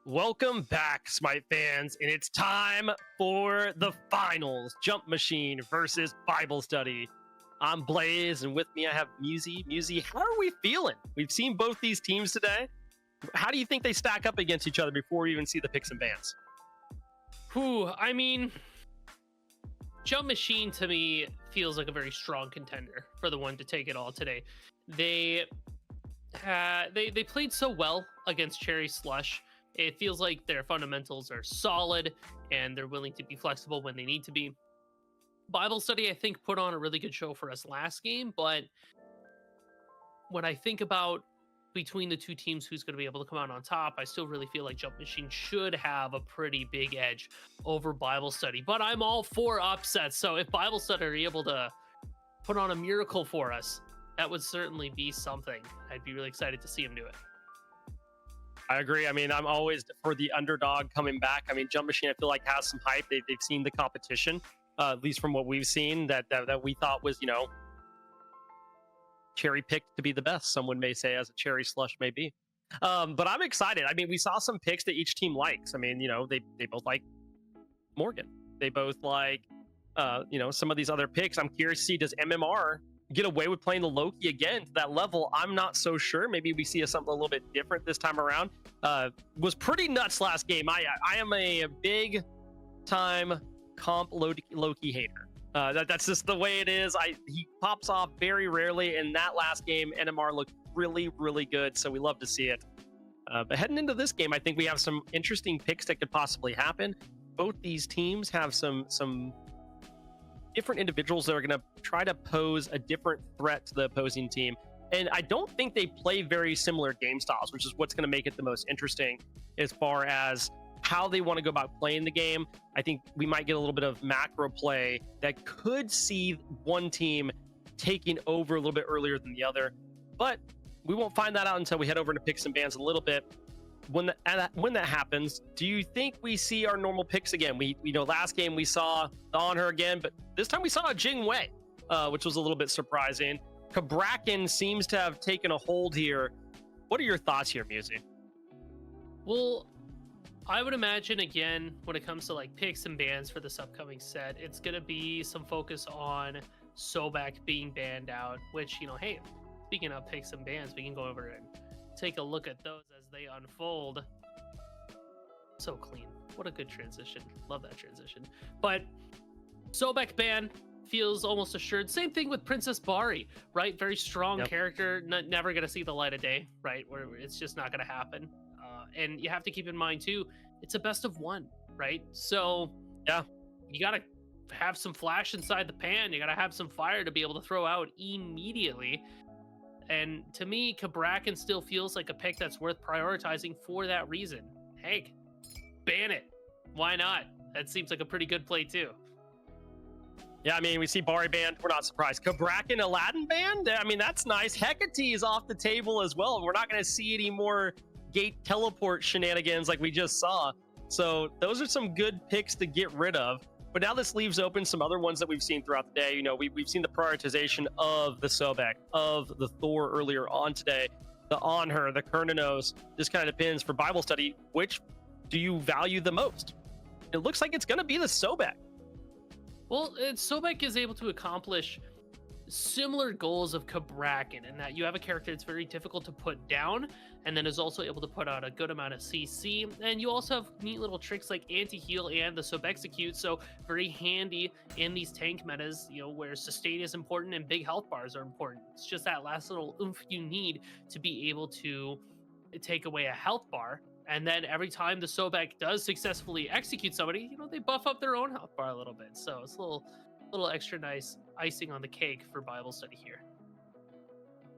Welcome back, Smite fans, and it's time for the finals. Jump Machine versus Bible Study. I'm Blaze, and with me I have Musi. Musi, how are we feeling? We've seen both these teams today. How do you think they stack up against each other before we even see the picks and bans? Jump Machine to me feels like a very strong contender for the one to take it all today. They played so well against Cherry Slush. It feels like their fundamentals are solid and they're willing to be flexible when they need to be. Bible Study, I think, put on a really good show for us last game, but when I think about between the two teams who's going to be able to come out on top, I still really feel like Jump Machine should have a pretty big edge over Bible Study. But I'm all for upsets, so if Bible Study are able to put on a miracle for us, that would certainly be something. I'd be really excited to see him do it. I agree. I mean, I'm always for the underdog coming back. I mean, Jump Machine, I feel like, has some hype. They've seen the competition, at least from what we've seen, that we thought was, cherry picked to be the best. Someone may say, as a Cherry Slush may be. But I'm excited. I mean, we saw some picks that each team likes. I mean, they both like Morgan. They both like, some of these other picks. I'm curious to see, does MMR get away with playing the Loki again to that level? I'm not so sure. Maybe we see something a little bit different this time around. Was pretty nuts last game. I am a big time comp Loki hater. That's just the way it is. He pops off very rarely. In that last game, NMR looked really, really good, so we love to see it. But heading into this game, I think we have some interesting picks that could possibly happen. Both these teams have some different individuals that are going to try to pose a different threat to the opposing team. And I don't think they play very similar game styles, which is what's going to make it the most interesting as far as how they want to go about playing the game. I think we might get a little bit of macro play that could see one team taking over a little bit earlier than the other. But we won't find that out until we head over to picks and bans a little bit. When that happens, do you think we see our normal picks again? We last game we saw on her again, but this time we saw a Jing Wei, which was a little bit surprising. Cabrakan seems to have taken a hold here. What are your thoughts here, Musi? Well, I would imagine, again, when it comes to like picks and bans for this upcoming set, it's going to be some focus on Sobek being banned out, which, hey, speaking of picks and bans, we can go over and take a look at those as they unfold. So clean. What a good transition. Love that transition. But Sobek ban feels almost assured. Same thing with Princess Bari, right? Very strong character, never going to see the light of day, right? Where it's just not going to happen. And you have to keep in mind too, it's a best of one, right? So yeah, you got to have some flash inside the pan. You got to have some fire to be able to throw out immediately. And to me, Cabrakan still feels like a pick that's worth prioritizing for that reason. Hank, ban it. Why not? That seems like a pretty good play too. Yeah, I mean, we see Bari banned. We're not surprised. Cabrakan Aladdin banned? I mean, that's nice. Hecate is off the table as well. We're not going to see any more gate teleport shenanigans like we just saw. So those are some good picks to get rid of. But now this leaves open some other ones that we've seen throughout the day. We've seen the prioritization of the Sobek, of the Thor earlier on today, the Onher, the Kernanos. This kind of depends for Bible Study. Which do you value the most? It looks like it's going to be the Sobek. Well, Sobek is able to accomplish similar goals of Cabrakan in that you have a character that's very difficult to put down and then is also able to put out a good amount of CC, and you also have neat little tricks like anti-heal and the Sobexecute, so very handy in these tank metas, where sustain is important and big health bars are important. It's just that last little oomph you need to be able to take away a health bar. And then every time the Sobek does successfully execute somebody, they buff up their own health bar a little bit. So it's a little extra nice icing on the cake for Bible Study here.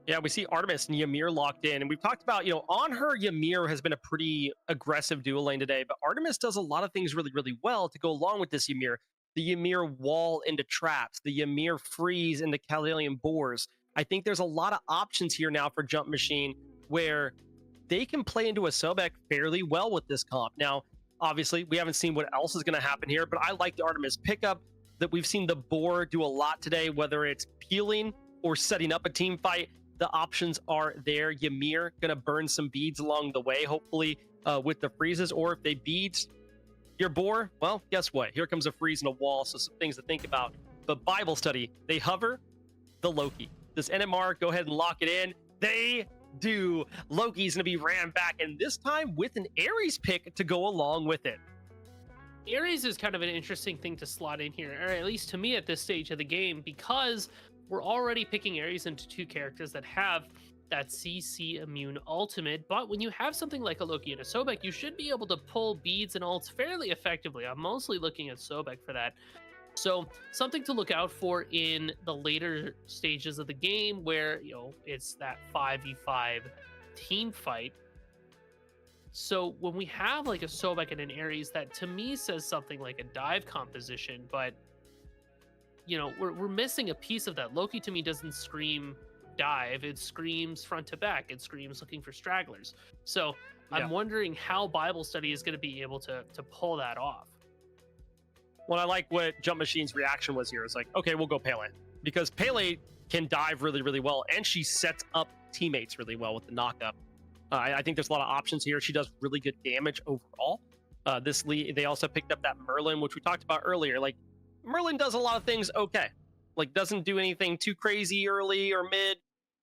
Yeah, we see Artemis and Ymir locked in, and we've talked about, on her, Ymir has been a pretty aggressive dual lane today, but Artemis does a lot of things really, really well to go along with this Ymir. The Ymir wall into traps, the Ymir freeze into Calalian boars. I think there's a lot of options here now for Jump Machine where they can play into a Sobek fairly well with this comp. Now, obviously, we haven't seen what else is going to happen here, but I like the Artemis pickup. That we've seen the boar do a lot today, whether it's peeling or setting up a team fight. the options are there. Ymir gonna burn some beads along the way, hopefully with the freezes, or if they beads your boar, well, guess what? Here comes a freeze and a wall, so some things to think about. But Bible study, they hover the Loki. Does NMR go ahead and lock it in? They do. Loki's gonna be ran back, and this time with an Ares pick to go along with it. Ares is kind of an interesting thing to slot in here, or at least to me at this stage of the game, because we're already picking Ares into two characters that have that CC immune ultimate. But when you have something like a Loki and a Sobek, you should be able to pull beads and ults fairly effectively. I'm mostly looking at Sobek for that. So something to look out for in the later stages of the game where, you know, it's that 5v5 team fight. So when we have like a Sobek and an Ares, that to me says something like a dive composition, but you know, we're missing a piece of that. Loki to me doesn't scream dive, it screams front to back, it screams looking for stragglers. So I'm wondering how Bible study is going to be able to pull that off. Well, I like what Jump Machine's reaction was here. It's like, okay, we'll go Pele, because Pele can dive really, really well, and she sets up teammates really well with the knockup. I think there's a lot of options here. She does really good damage overall. They also picked up that Merlin, which we talked about earlier. Like, Merlin does a lot of things okay. Like, doesn't do anything too crazy early or mid.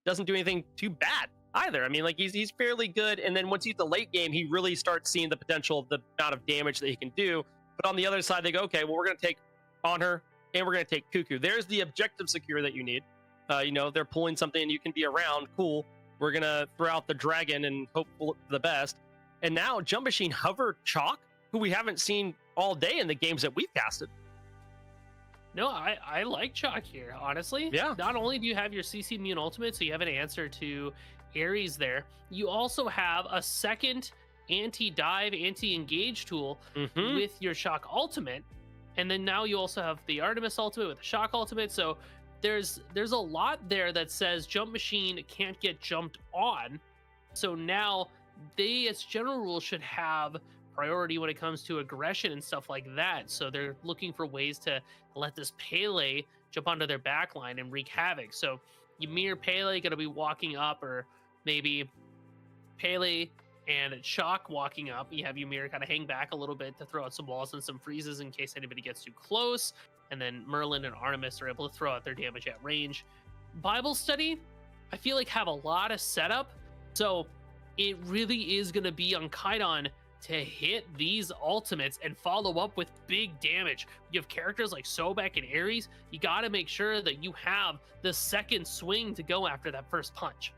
Doesn't do anything too bad either. I mean, like, he's fairly good. And then once he's the late game, he really starts seeing the potential of the amount of damage that he can do. But on the other side, they go, okay, well, we're going to take on her and we're going to take Cuckoo. There's the objective secure that you need. You know, they're pulling something and you can be around. Cool. We're going to throw out the dragon and hope for the best. And now Jump Machine hover Chalk, who we haven't seen all day in the games that we've casted. No, I like Chalk here, honestly. Yeah. Not only do you have your CC immune ultimate, so you have an answer to Ares there, you also have a second anti-dive, anti-engage tool with your Shock ultimate. And then now you also have the Artemis ultimate with the Shock ultimate. So there's a lot there that says Jump Machine can't get jumped on. So now they, as general rule, should have priority when it comes to aggression and stuff like that. So they're looking for ways to let this Pele jump onto their backline and wreak havoc. So Ymir, Pele gonna be walking up, or maybe Pele and Shock walking up. You have Ymir kind of hang back a little bit to throw out some walls and some freezes in case anybody gets too close. And then Merlin and Artemis are able to throw out their damage at range. Bible study, I feel like, have a lot of setup. So it really is going to be on Kaidan to hit these ultimates and follow up with big damage. You have characters like Sobek and Ares. You got to make sure that you have the second swing to go after that first punch.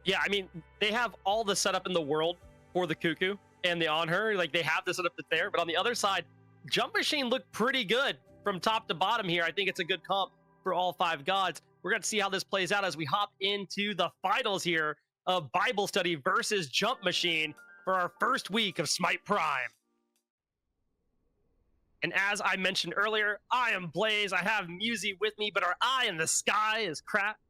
Yeah, I mean, they have all the setup in the world for the Cuckoo and the On Her. Like, they have the setup that's there. But on the other side, Jump Machine looked pretty good from top to bottom here. I think it's a good comp for all five gods. We're going to see how this plays out as we hop into the finals here of Bible Study versus Jump Machine for our first week of Smite Prime. And as I mentioned earlier, I am Blaze. I have Musi with me, but our eye in the sky is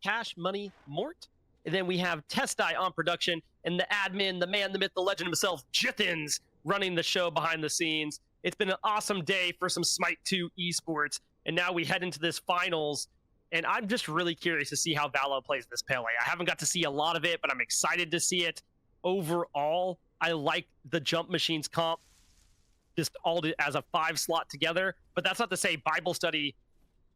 Cash Money Mort. And then we have Testai on production, and the admin, the man, the myth, the legend himself, Jithens, running the show behind the scenes. It's been an awesome day for some Smite 2 esports, and now we head into this finals, and I'm just really curious to see how Valo plays this Pele. I haven't got to see a lot of it, but I'm excited to see it. Overall, I like the Jump Machine's comp, just all as a 5 slot together, but that's not to say Bible Study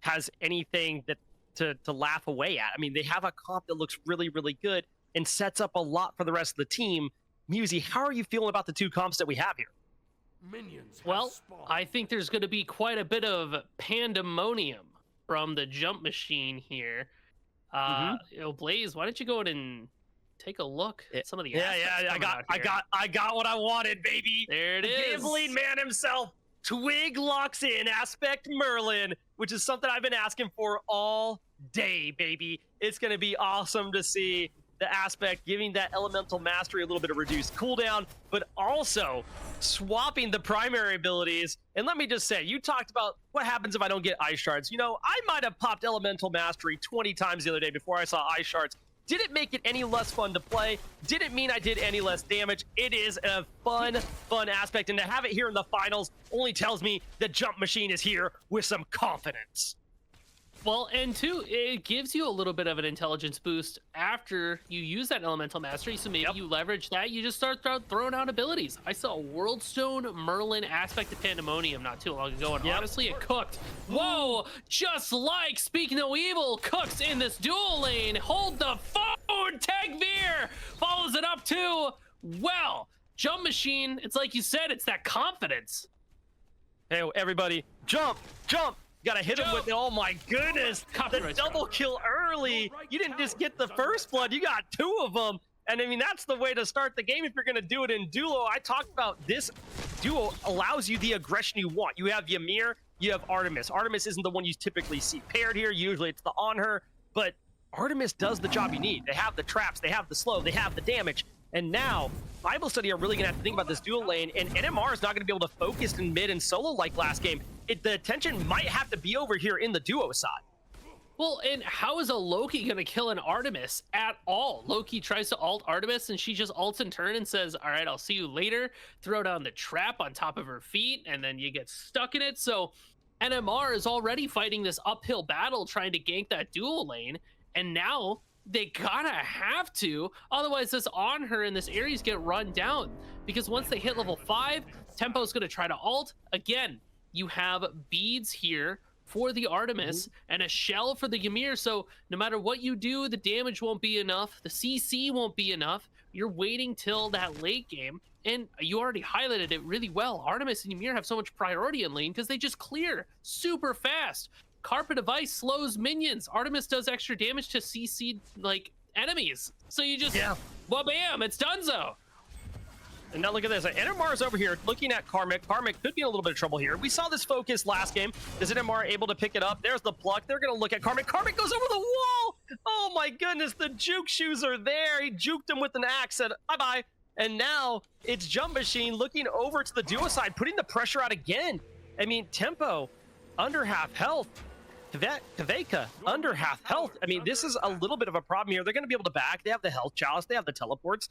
has anything that to laugh away at. I mean, they have a comp that looks really, really good and sets up a lot for the rest of the team. Musi, how are you feeling about the two comps that we have here? Well, I think there's going to be quite a bit of pandemonium from the Jump Machine here. You know, Blaze, why don't you go ahead and take a look at some of the I got what I wanted, baby. There it is. Gambling man himself. Twig locks in Aspect Merlin, which is something I've been asking for all day, baby. It's going to be awesome to see the Aspect giving that Elemental Mastery a little bit of reduced cooldown, but also swapping the primary abilities. And let me just say, you talked about what happens if I don't get Ice Shards. You know, I might have popped Elemental Mastery 20 times the other day before I saw Ice Shards. Did it make it any less fun to play? Did it mean I did any less damage? It is a fun aspect, and to have it here in the finals only tells me that Jump Machine is here with some confidence. Well, and two, it gives you a little bit of an intelligence boost after you use that elemental mastery. So maybe you leverage that. You just start throwing out abilities. I saw Worldstone Merlin Aspect of Pandemonium not too long ago, and honestly, it cooked. Whoa! Just like Speak No Evil cooks in this dual lane. Hold the phone! Tagveer follows it up too. Well, Jump Machine, it's like you said, it's that confidence. Hey, everybody, jump, jump. Gotta hit him with it. Oh my goodness, the double kill early. You didn't just get the first blood, you got two of them. And I mean, that's the way to start the game if you're gonna do it in duo. I talked about this duo allows you the aggression you want. You have Ymir, you have Artemis. Artemis isn't the one you typically see paired here. Usually it's the on her, but Artemis does the job you need. They have the traps, they have the slow, they have the damage. And now, Bible Study are really going to have to think about this dual lane, and NMR is not going to be able to focus in mid and solo like last game. The attention might have to be over here in the duo side. Well, and how is a Loki going to kill an Artemis at all? Loki tries to ult Artemis, and she just ults in turn and says, all right, I'll see you later. Throw down the trap on top of her feet, and then you get stuck in it. So NMR is already fighting this uphill battle trying to gank that dual lane, and now they gotta have to, otherwise this on her and this Ares get run down, because once they hit level 5, Tempo's gonna try to ult. Again, you have beads here for the Artemis and a shell for the Ymir, so no matter what you do, the damage won't be enough, the CC won't be enough. You're waiting till that late game, and you already highlighted it really well. Artemis and Ymir have so much priority in lane because they just clear super fast. Carpet of Ice slows minions. Artemis does extra damage to CC like enemies. So you just, well, bam, it's donezo. And now look at this. NMR is over here looking at Karmic. Karmic could be in a little bit of trouble here. We saw this focus last game. Is NMR able to pick it up? There's the pluck. They're going to look at Karmic. Karmic goes over the wall. Oh my goodness. The juke shoes are there. He juked him with an axe. Said bye-bye. And now it's Jump Machine looking over to the duo side, putting the pressure out again. I mean, Tempo under half health. Kveka under half health. I mean, this is a little bit of a problem here. They're going to be able to back. They have the health chalice. They have the teleports.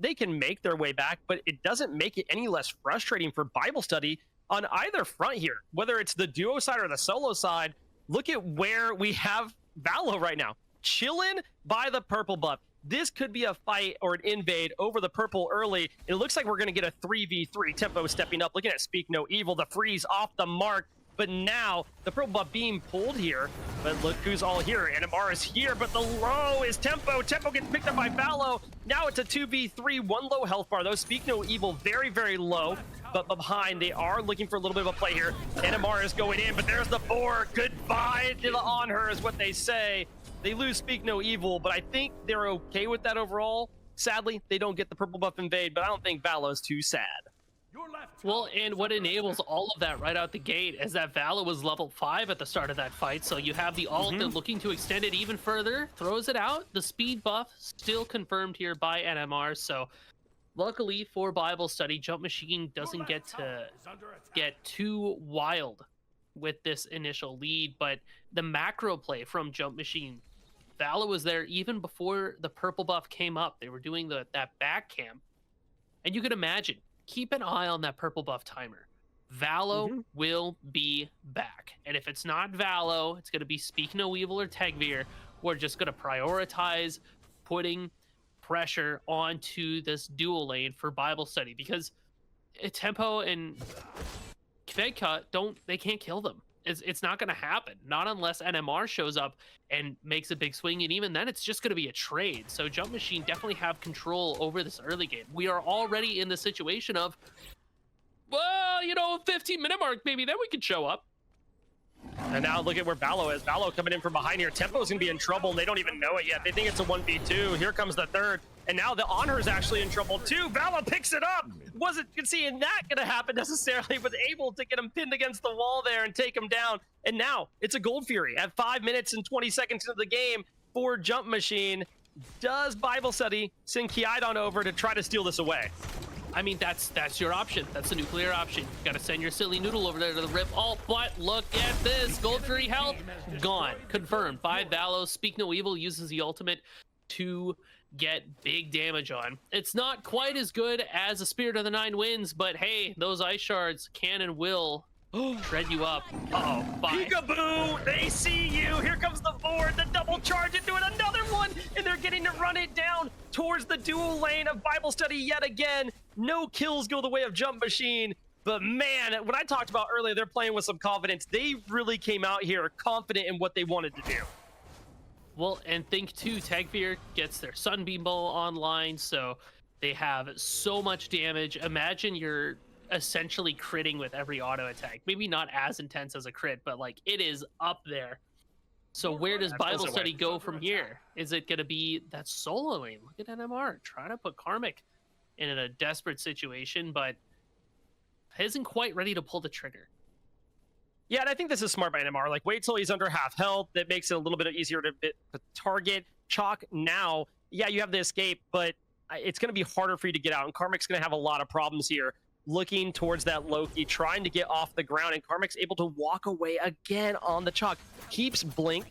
They can make their way back, but it doesn't make it any less frustrating for Bible Study on either front here, whether it's the duo side or the solo side. Look at where we have Valo right now, chilling by the purple buff. This could be a fight or an invade over the purple early. It looks like we're going to get a 3v3. Tempo stepping up, looking at Speak No Evil. The freeze off the mark. But now the purple buff being pulled here. But look who's all here. NMR is here, but the low is Tempo. Tempo gets picked up by Valo. Now it's a 2v3, one low health bar though. Speak No Evil very, very low. But behind, they are looking for a little bit of a play here. NMR is going in, but there's the 4. Goodbye to the on her is what they say. They lose Speak No Evil, but I think they're okay with that overall. Sadly, they don't get the purple buff invade, but I don't think Valo's too sad. Well, and what enables all of that right out the gate is that Valo was level 5 at the start of that fight, so you have the ult and looking to extend it even further, throws it out. The speed buff still confirmed here by NMR, so luckily for Bible Study, Jump Machine doesn't get to get too wild with this initial lead, but the macro play from Jump Machine, Valo was there even before the purple buff came up. They were doing that back camp, and you can imagine, keep an eye on that purple buff timer. Valo will be back. And if it's not Valo, it's going to be Speak No Evil or Tagveer. We're just going to prioritize putting pressure onto this dual lane for Bible Study, because Tempo and Kveka they can't kill them. It's not going to happen. Not unless NMR shows up and makes a big swing, and even then it's just going to be a trade. So Jump Machine definitely have control over this early game. We are already in the situation of, well, 15-minute mark, maybe then we could show up. And now look at where Valo is. Valo coming in from behind here. Tempo's going to be in trouble, and they don't even know it yet. They think it's a 1v2. Here comes the third. And now the Honor is actually in trouble too. Valo picks it up. Wasn't seeing that going to happen necessarily, but able to get him pinned against the wall there and take him down. And now it's a Gold Fury at 5 minutes and 20 seconds into the game for Jump Machine. Does Bible Study send Kiadon over to try to steal this away? I mean, that's your option. That's the nuclear option. You gotta send your silly noodle over there to the rip. Oh, but look at this. Gold Fury health gone. Confirmed by Valo. Speak No Evil uses the ultimate to get big damage on. It's not quite as good as a Spirit of the Nine Winds, but hey, those ice shards can and will Shred you up. Uh-oh. Bye. Peekaboo! They see you! Here comes the board, the double charge into it, another one! And they're getting to run it down towards the dual lane of Bible Study yet again. No kills go the way of Jump Machine. But man, when I talked about earlier, they're playing with some confidence. They really came out here confident in what they wanted to do. Well, and think too, Tagfear gets their Sunbeam Bow online, so they have so much damage. Imagine you're essentially critting with every auto attack. Maybe not as intense as a crit, but like it is up there. So where does Bible Study go from here? Is it going to be that solo lane? Look at NMR trying to put Karmic in a desperate situation, but isn't quite ready to pull the trigger. Yeah, and I think this is smart by NMR. Like, wait till he's under half health. That makes it a little bit easier to target. Chalk now, yeah, you have the escape, but it's going to be harder for you to get out. And Karmic's going to have a lot of problems here. Looking towards that Loki, trying to get off the ground, and Karmic's able to walk away again on the Chalk. Keeps Blink,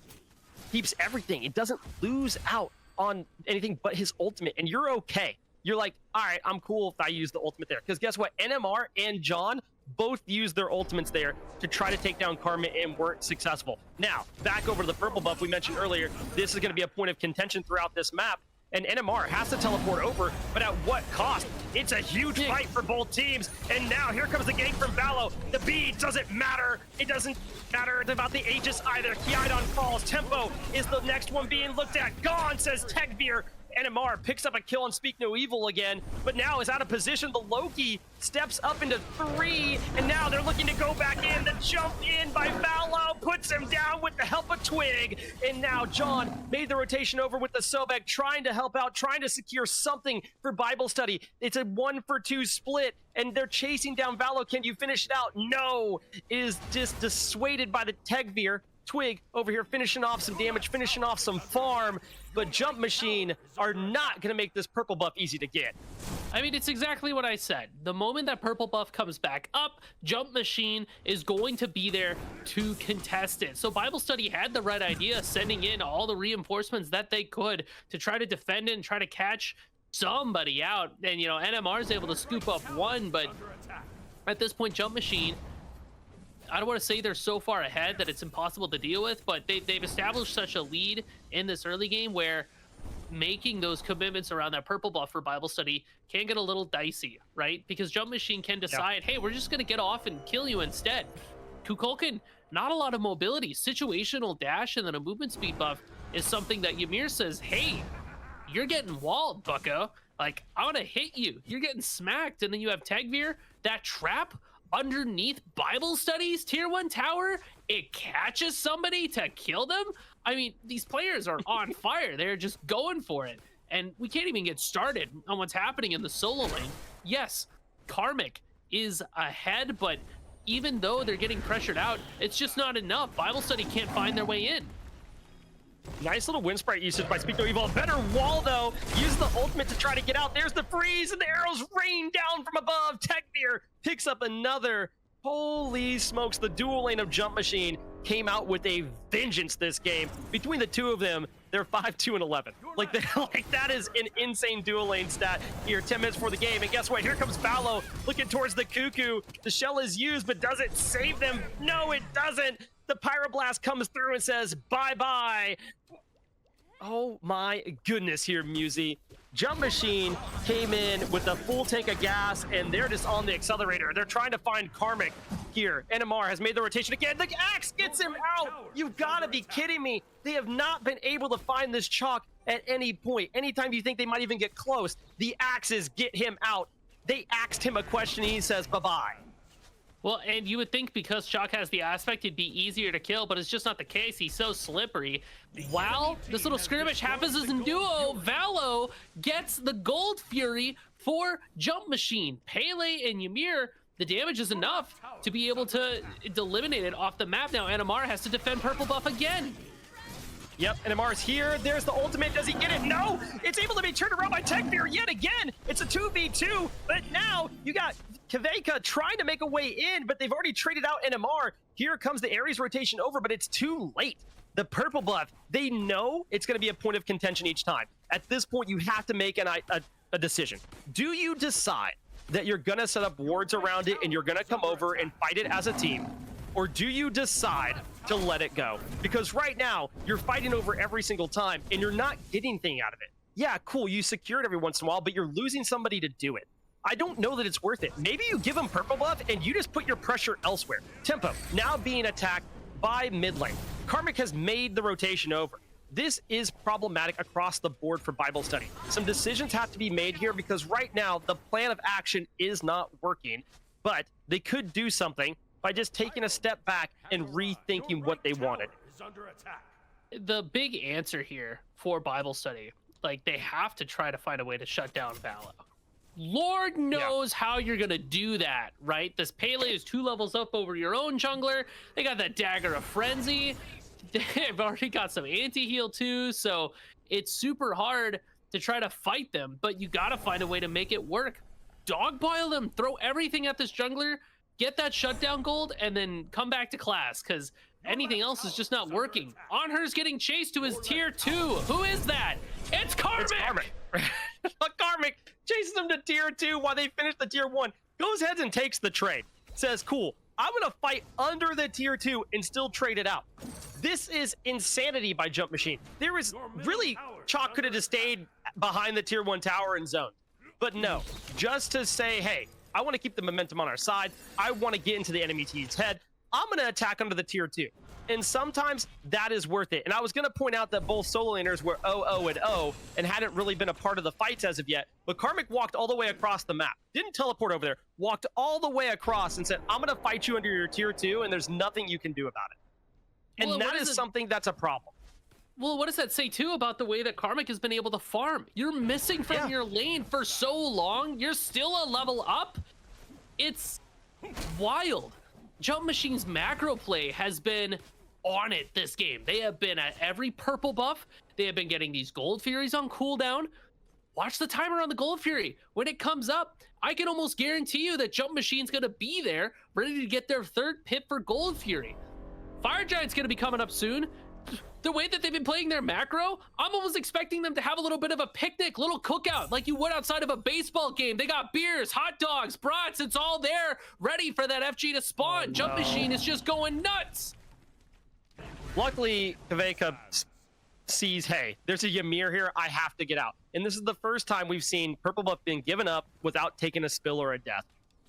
keeps everything. It doesn't lose out on anything but his ultimate, and you're okay. You're like, all right, I'm cool if I use the ultimate there. Because guess what? NMR and John both used their ultimates there to try to take down Karma and weren't successful. Now, back over to the purple buff we mentioned earlier. This is going to be a point of contention throughout this map. And NMR has to teleport over, but at what cost? It's a huge fight for both teams. And now here comes the gank from Valo. The B doesn't matter. It doesn't matter about the Aegis either. Kiaidon falls. Tempo is the next one being looked at. Gone, says Tegveer. NMR picks up a kill on Speak No Evil again, but now is out of position. The Loki steps up into 3, and now they're looking to go back in. The jump in by Valo puts him down with the help of Twig, and now John made the rotation over with the Sobek, trying to help out, trying to secure something for Bible Study. It's a 1-for-2 split, and they're chasing down Valo. Can you finish it out? No, it is just dissuaded by the Tegveer. Twig over here finishing off some damage, finishing off some farm, but Jump Machine are not going to make this purple buff easy to get. I mean, it's exactly what I said. The moment that purple buff comes back up, Jump Machine is going to be there to contest it. So Bible Study had the right idea, sending in all the reinforcements that they could to try to defend it and try to catch somebody out. And, you know, NMR is able to scoop up one, but at this point, Jump Machine, I don't want to say they're so far ahead that it's impossible to deal with, but they've established such a lead in this early game where making those commitments around that purple buff for Bible Study can get a little dicey, right? Because Jump Machine can decide, hey, we're just going to get off and kill you instead. Kukulkan, not a lot of mobility. Situational dash and then a movement speed buff is something that Ymir says, hey, you're getting walled, bucko. Like, I'm going to hit you. You're getting smacked. And then you have Tegveer, that trap underneath Bible Studies tier 1 tower, it catches somebody to kill them. I mean, these players are on fire. They're just going for it, and we can't even get started on what's happening in the solo lane. Yes, Karmic is ahead, but even though they're getting pressured out, it's just not enough. Bible Study can't find their way in. Nice little wind sprite usage by Speak No Evil. Better wall, though. Use the ultimate to try to get out. There's the freeze, and the arrows rain down from above. Tegveer picks up another. Holy smokes, the dual lane of Jump Machine came out with a vengeance this game. Between the two of them, they're 5-2 and 11. Like that is an insane dual lane stat here 10 minutes before the game. And guess what? Here comes Valo looking towards the Cuckoo. The shell is used, but does it save them? No, it doesn't. The Pyroblast comes through and says, bye-bye. Oh my goodness here, Musi. Jump Machine came in with a full tank of gas, and they're just on the accelerator. They're trying to find Karmic here. NMR has made the rotation again. The axe gets him out. You've got to be kidding me. They have not been able to find this Chalk at any point. Anytime you think they might even get close, the axes get him out. They asked him a question, and he says, bye-bye. Well, and you would think because Chalk has the aspect, it'd be easier to kill, but it's just not the case. He's so slippery. While this little skirmish happens as in duo, Valo gets the Gold Fury for Jump Machine. Pele and Ymir, the damage is enough to be able to eliminate it off the map. Now NMR has to defend purple buff again. Yep, NMR is here. There's the ultimate. Does he get it? No! It's able to be turned around by Tegveer yet again. It's a 2v2, but now you got Kveka trying to make a way in, but they've already traded out NMR. Here comes the Ares rotation over, but it's too late. The purple buff, they know it's going to be a point of contention each time. At this point, you have to make a decision. Do you decide that you're gonna set up wards around it and you're gonna come over and fight it as a team? Or do you decide to let it go? Because right now, you're fighting over every single time and you're not getting anything out of it. Yeah, cool, you secure it every once in a while, but you're losing somebody to do it. I don't know that it's worth it. Maybe you give them purple buff and you just put your pressure elsewhere. Tempo, now being attacked by mid lane. Karmic has made the rotation over. This is problematic across the board for Bible study. Some decisions have to be made here because right now the plan of action is not working, but they could do something by just taking a step back and rethinking what they wanted. The big answer here for Bible study, like they have to try to find a way to shut down Valo. Lord knows how you're gonna do that, right? This Pele is 2 levels up over your own jungler. They got that Dagger of Frenzy. They've already got some anti-heal too, so it's super hard to try to fight them, but you gotta find a way to make it work. Dogpile them, throw everything at this jungler, get that shutdown gold, and then come back to class, because anything else is just not working. Anhur's getting chased to his tier 2. Who is that? It's Karmic! It's Karmic. Karmic chases him to tier 2 while they finish the tier 1. Goes ahead and takes the trade. Says, cool, I'm gonna fight under the tier 2 and still trade it out. This is insanity by Jump Machine. There is really, Chalk could have just stayed behind the tier 1 tower and zoned. But no, just to say, hey, I want to keep the momentum on our side. I want to get into the enemy team's head. I'm going to attack under the tier 2. And sometimes that is worth it. And I was going to point out that both solo laners were 0-0 and 0 and hadn't really been a part of the fights as of yet. But Karmic walked all the way across the map. Didn't teleport over there. Walked all the way across and said, I'm going to fight you under your tier 2 and there's nothing you can do about it. And that is something that's a problem. Well, what does that say too about the way that Karmic has been able to farm? You're missing from your lane for so long. You're still a level up. It's wild. Jump Machine's macro play has been on it this game. They have been at every purple buff. They have been getting these Gold Furies on cooldown. Watch the timer on the Gold Fury. When it comes up, I can almost guarantee you that Jump Machine's going to be there, ready to get their 3rd pip for Gold Fury. Fire Giant's going to be coming up soon. The way that they've been playing their macro, I'm almost expecting them to have a little bit of a picnic, little cookout, like you would outside of a baseball game. They got beers, hot dogs, brats, it's all there, ready for that FG to spawn. Oh, no. Jump Machine is just going nuts. Luckily, Kaveka sees, hey, there's a Ymir here, I have to get out. And this is the first time we've seen purple buff being given up without taking a spill or a death.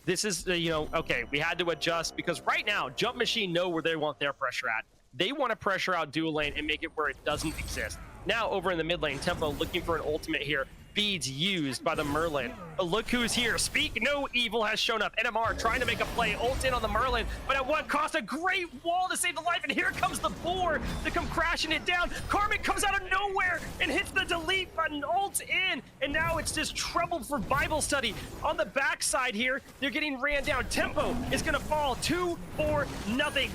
This is, okay, we had to adjust because right now, Jump Machine know where they want their pressure at. They want to pressure out dual lane and make it where it doesn't exist. Now over in the mid lane, Tempo looking for an ultimate here. Beads used by the Merlin. But look who's here. Speak No Evil has shown up. NMR trying to make a play. Ult in on the Merlin, but at what cost? A great wall to save the life. And here comes the board to come crashing it down. Karmic comes out of nowhere and hits the delete button. Ults in. And now it's just trouble for Bible study. On the backside here, they're getting ran down. Tempo is going to fall 2-4-0.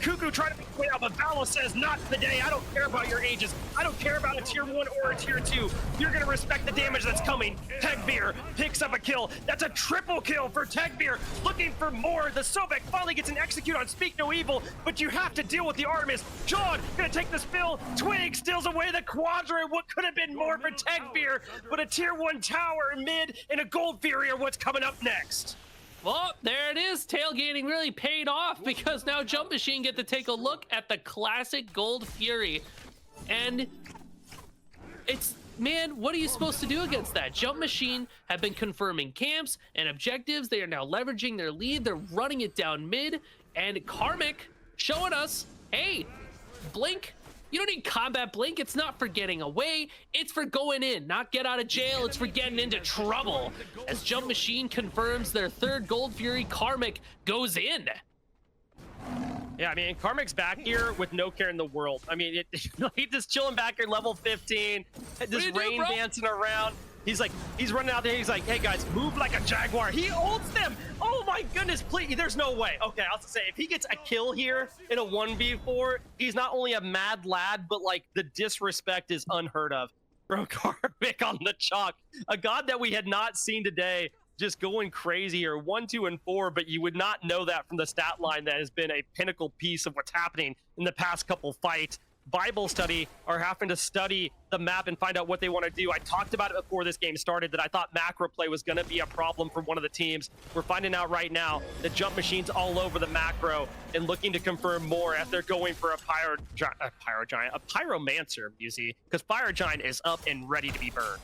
Kuku trying to make way out, but Valo says, not today. I don't care about your ages. I don't care about a tier 1 or a tier 2. You're going to respect the damage that's coming. Tegbeer picks up a kill. That's a triple kill for Tegbeer. Looking for more. The Sobek finally gets an execute on Speak No Evil, but you have to deal with the Artemis. John gonna take the spill. Twig steals away the quadrant. What could have been more for Tegbeer, but a tier 1 tower mid and a Gold Fury are what's coming up next. Well, there it is. Tailgating really paid off because now Jump Machine get to take a look at the classic Gold Fury. And it's, man, what are you supposed to do against that? Jump Machine have been confirming camps and objectives. They are now leveraging their lead. They're running it down mid. And Karmic showing us, hey, Blink, you don't need combat Blink. It's not for getting away. It's for going in, not get out of jail. It's for getting into trouble. As Jump Machine confirms their 3rd Gold Fury, Karmic goes in. Yeah, I mean, Karmic's back here with no care in the world. I mean, he's just chilling back here, level 15, just rain dancing around. He's running out there. He's like, hey guys, move like a jaguar. He ults them. Oh my goodness, please. There's no way. Okay, I'll just say, if he gets a kill here in a 1v4, he's not only a mad lad, but like the disrespect is unheard of. Bro, Karmic on the chalk. A god that we had not seen today, just going crazy here, 1, 2, and 4, but you would not know that from the stat line that has been a pinnacle piece of what's happening in the past couple fights. Bible Study are having to study the map and find out what they want to do. I talked about it before this game started that I thought macro play was going to be a problem for one of the teams. We're finding out right now that Jump Machine's all over the macro and looking to confirm more as they're going for a Pyromancer, you see, because Fire Giant is up and ready to be burned.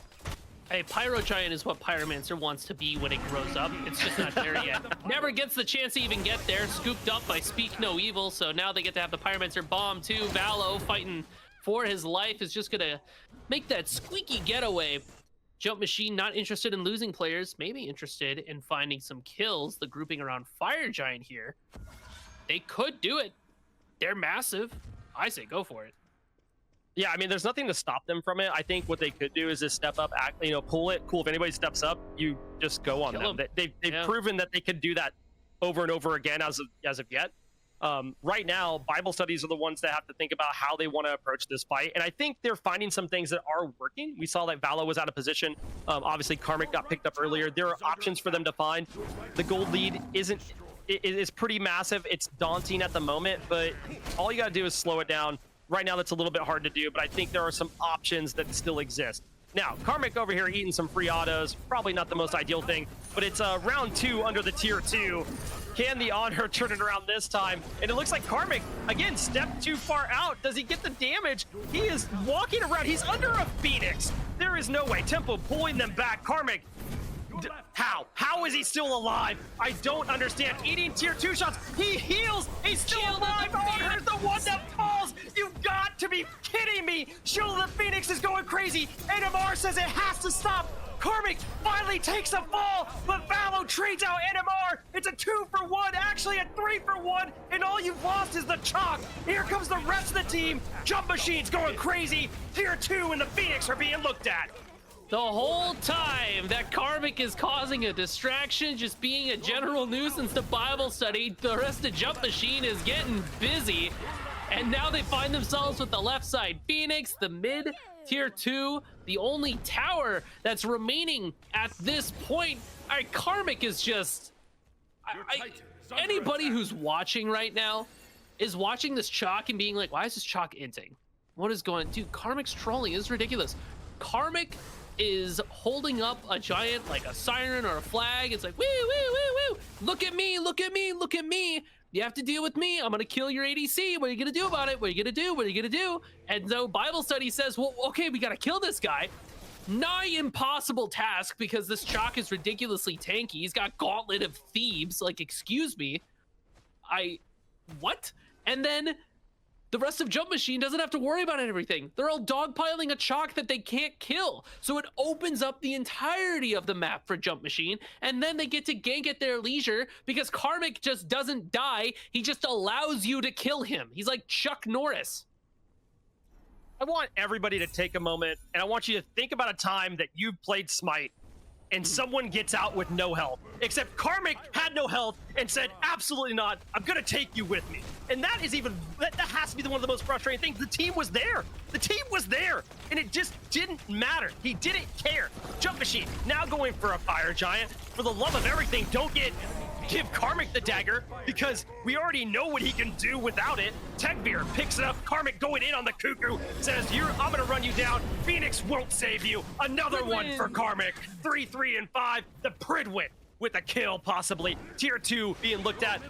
Hey, Pyro Giant is what Pyromancer wants to be when it grows up. It's just not there yet. Never gets the chance to even get there. Scooped up by Speak No Evil, so now they get to have the Pyromancer bomb too. Valo fighting for his life is just gonna make that squeaky getaway. Jump Machine not interested in losing players, maybe interested in finding some kills. The grouping around Fire Giant here. They could do it. They're massive. I say go for it. Yeah, I mean, there's nothing to stop them from it. I think what they could do is just step up, act, you know, pull it. Cool. If anybody steps up, you just go on them. They've proven that they could do that over and over again as of yet. Right now, Bible Studies are the ones that have to think about how they want to approach this fight. And I think they're finding some things that are working. We saw that Valo was out of position. Obviously, Karmic got picked up earlier. There are options for them to find. The gold lead is pretty massive. It's daunting at the moment, but all you got to do is slow it down. Right now, that's a little bit hard to do, but I think there are some options that still exist. Now, Karmic over here eating some free autos, probably not the most ideal thing, but it's round 2 under the tier 2. Can the Honor turn it around this time? And it looks like Karmic, again, stepped too far out. Does he get the damage? He is walking around. He's under a Phoenix. There is no way. Tempo pulling them back. Karmic, how? How is he still alive? I don't understand. Eating tier 2 shots. He heals. He's still alive. Honor's the one that falls. You've got to be kidding me. Shield of the Phoenix is going crazy. NMR says it has to stop. Karmic finally takes a fall, but Valo trades out NMR. It's a 2-for-1, actually a 3-for-1, and all you've lost is the chalk. Here comes the rest of the team. Jump Machine's going crazy. Tier 2 and the Phoenix are being looked at. The whole time that Karmic is causing a distraction, just being a general nuisance to Bible Study, the rest of Jump Machine is getting busy. And now they find themselves with the left side Phoenix, the mid tier 2, the only tower that's remaining at this point. All right, Karmic is just... anybody who's watching right now is watching this chalk and being like, why is this chalk inting? What is going... Dude, Karmic's trolling is ridiculous. Karmic is holding up a giant, like a siren or a flag. It's like, woo, woo, woo, woo. Look at me, look at me, look at me. You have to deal with me. I'm gonna kill your ADC. What are you gonna do about it? What are you gonna do? What are you gonna do? And so Bible Study says, well, okay, we gotta kill this guy. Nigh impossible task because this chalk is ridiculously tanky. He's got Gauntlet of Thebes. Like, excuse me. What? And then the rest of Jump Machine doesn't have to worry about everything. They're all dogpiling a chalk that they can't kill. So it opens up the entirety of the map for Jump Machine, and then they get to gank at their leisure because Karmic just doesn't die. He just allows you to kill him. He's like Chuck Norris. I want everybody to take a moment, and I want you to think about a time that you've played Smite and someone gets out with no health, except Karmic had no health and said, absolutely not, I'm gonna take you with me. And that has to be one of the most frustrating things. The team was there. The team was there, and it just didn't matter. He didn't care. Jump Machine now going for a Fire Giant. For the love of everything, don't give Karmic the dagger, because we already know what he can do without it. Techbeer picks it up. Karmic going in on the Cuckoo, says, I'm gonna run you down. Phoenix won't save you. Another one for Karmic. 3, 3, and 5. The Pridwit with a kill, possibly. Tier 2 being looked at.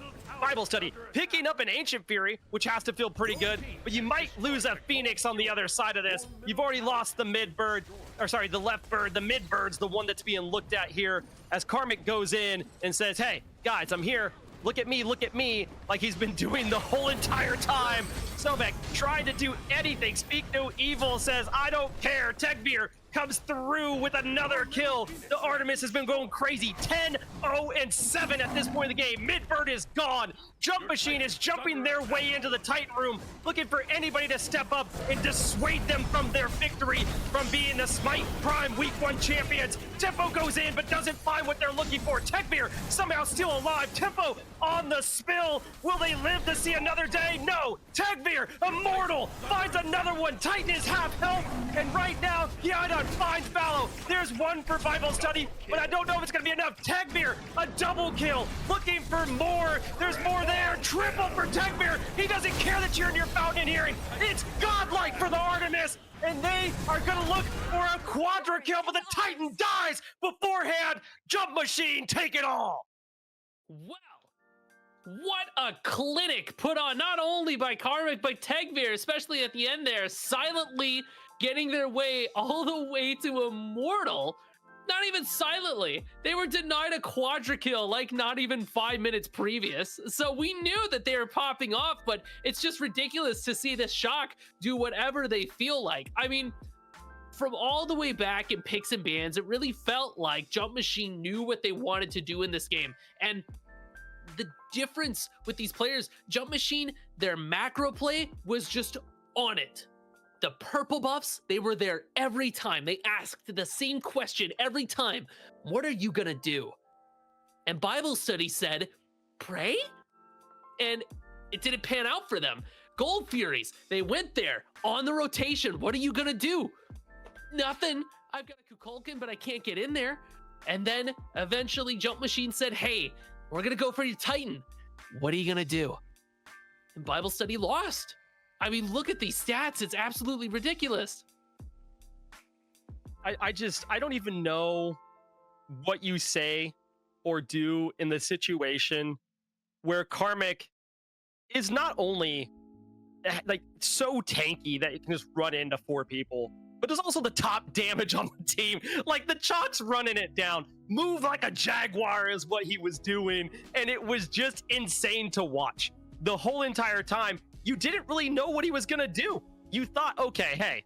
Bible Study picking up an Ancient Fury, which has to feel pretty good, but you might lose a Phoenix on the other side of this. You've already lost the mid bird, or sorry, the left bird. The mid bird's the one that's being looked at here as Karmic goes in and says, hey, guys, I'm here. Look at me, like he's been doing the whole entire time. Sobek trying to do anything. Speak No Evil says, I don't care. Techbeer comes through with another kill. The Artemis has been going crazy. 10, 0, and 7 at this point in the game. Midbird is gone. Jump Machine is jumping their way into the Titan room, looking for anybody to step up and dissuade them from their victory, from being the Smite Prime Week 1 champions. Tempo goes in, but doesn't find what they're looking for. Techbeer somehow still alive. Tempo on the spill. Will they live to see another day? No. Techbeer, immortal, finds another one. Titan is half health, and right now, Yada on, finds Fallow. There's one for Bible study, but I don't know if it's gonna be enough. Tegmir, a double kill, looking for more. There's more there. Triple for Tegmir. He doesn't care that you're in your fountain and hearing. It's godlike for the Artemis, and they are gonna look for a quadra kill, but the Titan dies beforehand. Jump Machine, take it all. Wow. What a clinic put on not only by Karmic, but Tegmir, especially at the end there, silently getting their way all the way to Immortal. Not even silently. They were denied a quadra kill like not even 5 minutes previous. So we knew that they were popping off, but it's just ridiculous to see this Shock do whatever they feel like. I mean, from all the way back in picks and bans, it really felt like Jump Machine knew what they wanted to do in this game. And the difference with these players, Jump Machine, their macro play was just on it. The purple buffs, they were there every time. They asked the same question every time. What are you gonna do? And Bible study said, pray? And it didn't pan out for them. Gold Furies, they went there on the rotation. What are you gonna do? Nothing. I've got a Kukulkan, but I can't get in there. And then eventually Jump Machine said, hey, we're gonna go for your Titan. What are you gonna do? And Bible study lost. I mean, look at these stats. It's absolutely ridiculous. I don't even know what you say or do in the situation where Karmic is not only like so tanky that it can just run into 4 people, but is also the top damage on the team. Like the Chalk's running it down. Move like a Jaguar is what he was doing, and it was just insane to watch. The whole entire time, you didn't really know what he was gonna do. You thought, okay, hey,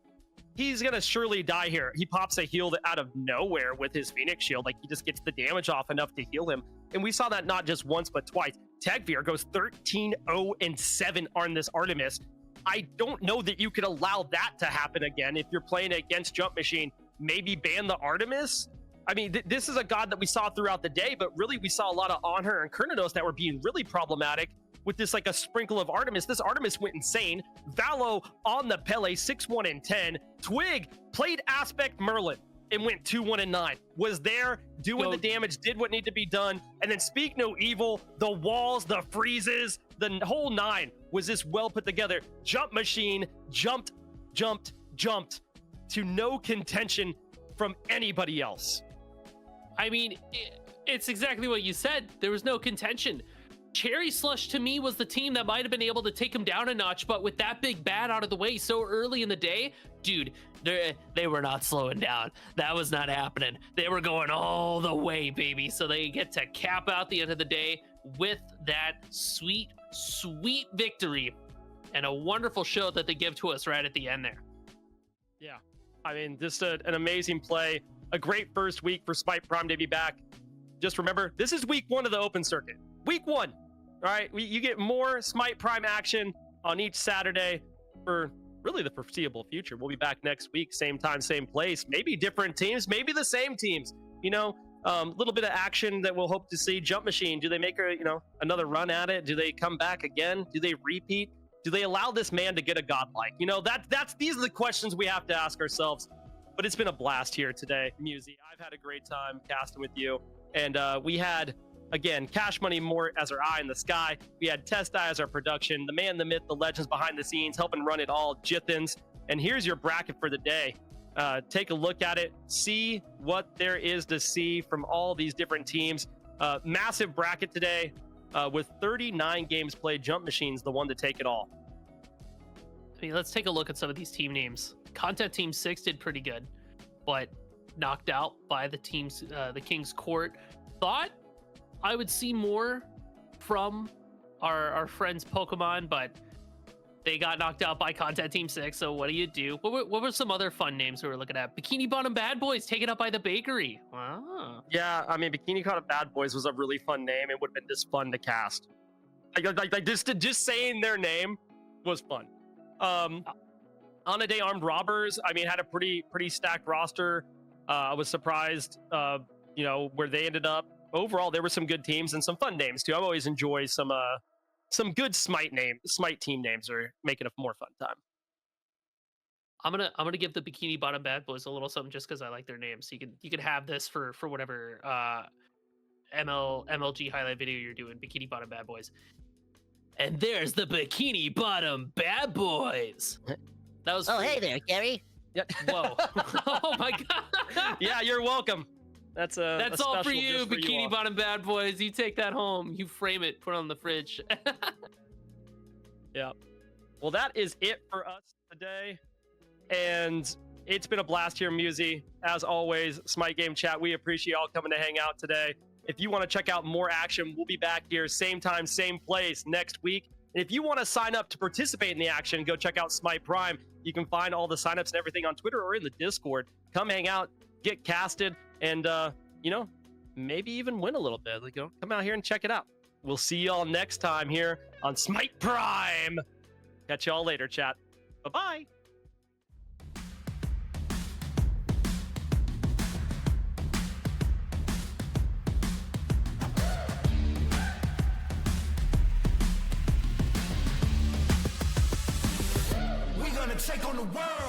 he's gonna surely die here. He pops a heal out of nowhere with his Phoenix Shield. Like, he just gets the damage off enough to heal him. And we saw that not just once, but twice. Tegmir goes 13-0-7 on this Artemis. I don't know that you could allow that to happen again if you're playing against Jump Machine. Maybe ban the Artemis? I mean, this is a god that we saw throughout the day, but really we saw a lot of Anhur and Kernados that were being really problematic with this, like a sprinkle of Artemis. This Artemis went insane. Valo on the Pele, 6-1-10. Twig played Aspect Merlin and went 2-1-9. Was there, doing the damage, did what needed to be done. And then Speak No Evil, the walls, the freezes, the whole 9 was this well put together. Jump Machine jumped to no contention from anybody else. I mean, it's exactly what you said. There was no contention. Cherry Slush to me was the team that might have been able to take him down a notch, but with that big bad out of the way so early in the day, dude, they were not slowing down. That was not happening. They were going all the way, baby. So they get to cap out the end of the day with that sweet, sweet victory and a wonderful show that they give to us right at the end there. Yeah, I mean, just an amazing play. A great first week for Smite Prime to be back. Just remember, this is week 1 of the open circuit. Week 1. All right, you get more Smite Prime action on each Saturday for really the foreseeable future. We'll be back next week, same time, same place. Maybe different teams, maybe the same teams. You know, a little bit of action that we'll hope to see. Jump Machine, do they make another run at it? Do they come back again? Do they repeat? Do they allow this man to get a godlike? You know, these are the questions we have to ask ourselves. But it's been a blast here today, Musi. I've had a great time casting with you. And we had, again, Cash Money more as our eye in the sky. We had Test Eye as our production. The man, the myth, the legends behind the scenes, helping run it all, Jithens. And here's your bracket for the day. Take a look at it. See what there is to see from all these different teams. Massive bracket today with 39 games played. Jump Machine's the one to take it all. I mean, let's take a look at some of these team names. Content Team 6 did pretty good, but knocked out by the King's Court. Thought I would see more from our friends Pokemon, but they got knocked out by Content Team 6. So what do you do? What were some other fun names we were looking at? Bikini Bottom Bad Boys taken up by the Bakery. Wow. Yeah, I mean, Bikini Bottom Bad Boys was a really fun name. It would have been just fun to cast. Like just saying their name was fun. On a Day Armed Robbers, I mean, had a pretty stacked roster. I was surprised, where they ended up. Overall, there were some good teams and some fun names too. I've always enjoyed some good Smite team names are making a more fun time. I'm gonna give the Bikini Bottom Bad Boys a little something just because I like their names. So you can have this for whatever MLG highlight video you're doing. Bikini Bottom Bad Boys. And there's the Bikini Bottom Bad Boys. That was. Oh, hey there, Gary. Yeah. Whoa! Oh my god! Yeah, you're welcome. That's That's a all for special you, just for Bikini all. Bottom Bad Boys. You take that home. You frame it, put it on the fridge. Yeah. Well, that is it for us today. And it's been a blast here, Musi. As always, Smite Game Chat, we appreciate y'all coming to hang out today. If you want to check out more action, we'll be back here same time, same place next week. And if you want to sign up to participate in the action, go check out Smite Prime. You can find all the signups and everything on Twitter or in the Discord. Come hang out, get casted, and, maybe even win a little bit. Like, come out here and check it out. We'll see y'all next time here on Smite Prime. Catch y'all later, chat. Bye-bye. We gonna take on the world.